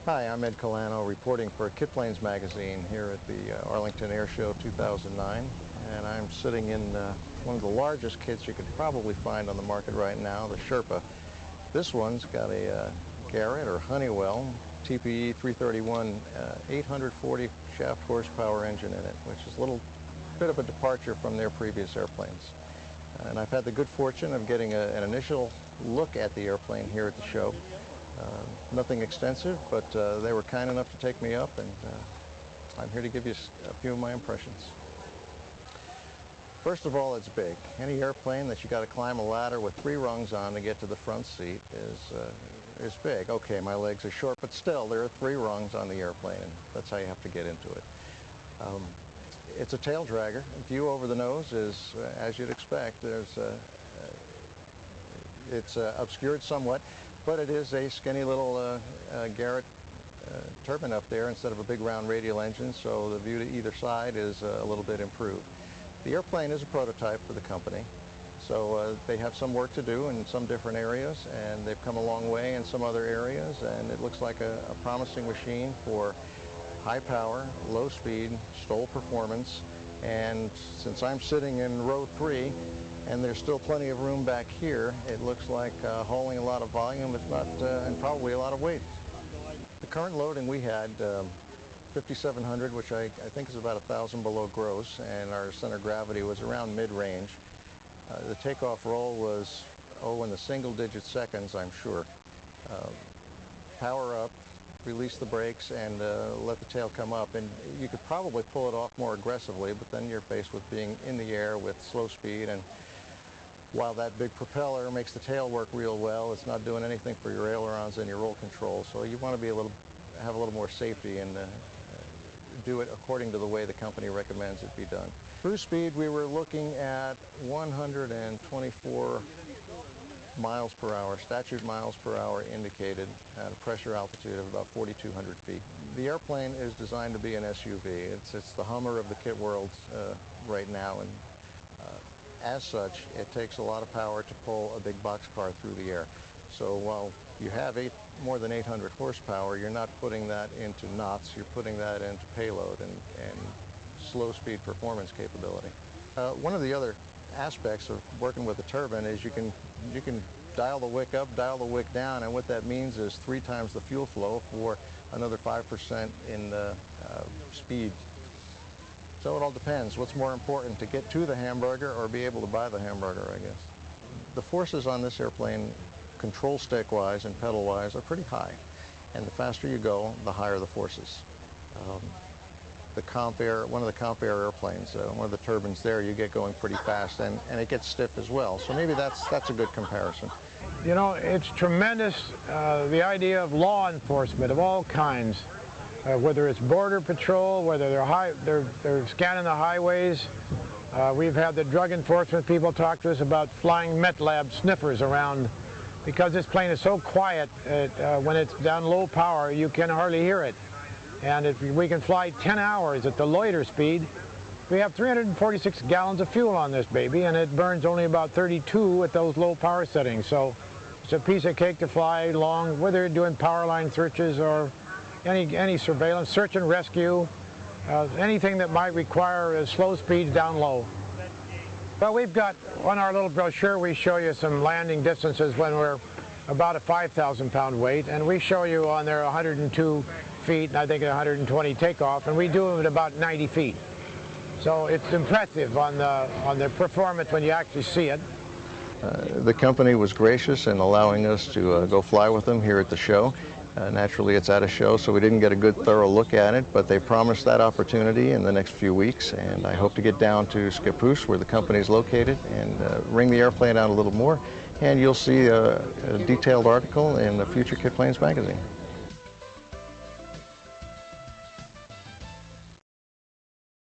Hi, I'm Ed Kolano reporting for Kitplanes Magazine here at the Arlington Airshow 2009, and I'm sitting in one of the largest kits you could probably find on the market right now, the Sherpa. This one's got a Garrett or Honeywell TPE 331 840 shaft horsepower engine in it, which is a little bit of a departure from their previous airplanes. And I've had the good fortune of getting an initial look at the airplane here at the show. Nothing extensive, but they were kind enough to take me up, and I'm here to give you a few of my impressions. First of all, it's big. Any airplane that you got to climb a ladder with 3 rungs on to get to the front seat is big. Okay, my legs are short, but still, there are 3 rungs on the airplane, and that's how you have to get into it. It's a tail dragger. View over the nose is, as you'd expect, it's obscured somewhat, but it is a skinny little Garrett turbine up there instead of a big round radial engine, so the view to either side is a little bit improved. The airplane is a prototype for the company, so they have some work to do in some different areas, and they've come a long way in some other areas, and it looks like a promising machine for high power, low speed, STOL performance. And since I'm sitting in row 3 and there's still plenty of room back here, it looks like hauling a lot of volume, if not, and probably a lot of weight. The current loading we had, 5,700, which I think is about 1,000 below gross, and our center of gravity was around mid-range. The takeoff roll was, in the single-digit seconds, I'm sure. Power up, release the brakes, and let the tail come up, and you could probably pull it off more aggressively, but then you're faced with being in the air with slow speed, and while that big propeller makes the tail work real well, it's not doing anything for your ailerons and your roll control, so you want to have a little more safety and do it according to the way the company recommends it be done. Cruise speed, we were looking at 124 miles per hour, statute miles per hour indicated at a pressure altitude of about 4,200 feet. The airplane is designed to be an SUV. It's the Hummer of the kit world right now, and as such, it takes a lot of power to pull a big boxcar through the air. So while you have more than 800 horsepower, you're not putting that into knots, you're putting that into payload and slow speed performance capability. One of the other aspects of working with a turbine is you can dial the wick up, dial the wick down, and what that means is 3 times the fuel flow for another 5% in the speed. So it all depends. What's more important, to get to the hamburger or be able to buy the hamburger, I guess. The forces on this airplane, control stick-wise and pedal-wise, are pretty high. And the faster you go, the higher the forces. One of the Comp Air airplanes, one of the turbines there, you get going pretty fast, and it gets stiff as well. So maybe that's a good comparison. You know, it's tremendous, the idea of law enforcement of all kinds, whether it's border patrol, whether they're scanning the highways. We've had the drug enforcement people talk to us about flying Met Lab sniffers around, because this plane is so quiet, when it's down low power, you can hardly hear it. And if we can fly 10 hours at the loiter speed, we have 346 gallons of fuel on this baby, and it burns only about 32 at those low power settings. So it's a piece of cake to fly long, whether you're doing power line searches or any surveillance, search and rescue, anything that might require slow speeds down low. Well, we've got, on our little brochure, we show you some landing distances when we're about a 5,000 pound weight, and we show you on there 102 feet, and I think 120 takeoff, and we do them at about 90 feet. So it's impressive on the performance when you actually see it. The company was gracious in allowing us to go fly with them here at the show. Naturally, it's at a show, so we didn't get a good thorough look at it, but they promised that opportunity in the next few weeks, and I hope to get down to Skiphoose, where the company is located, and ring the airplane out a little more, and you'll see a detailed article in the future Kitplanes Magazine.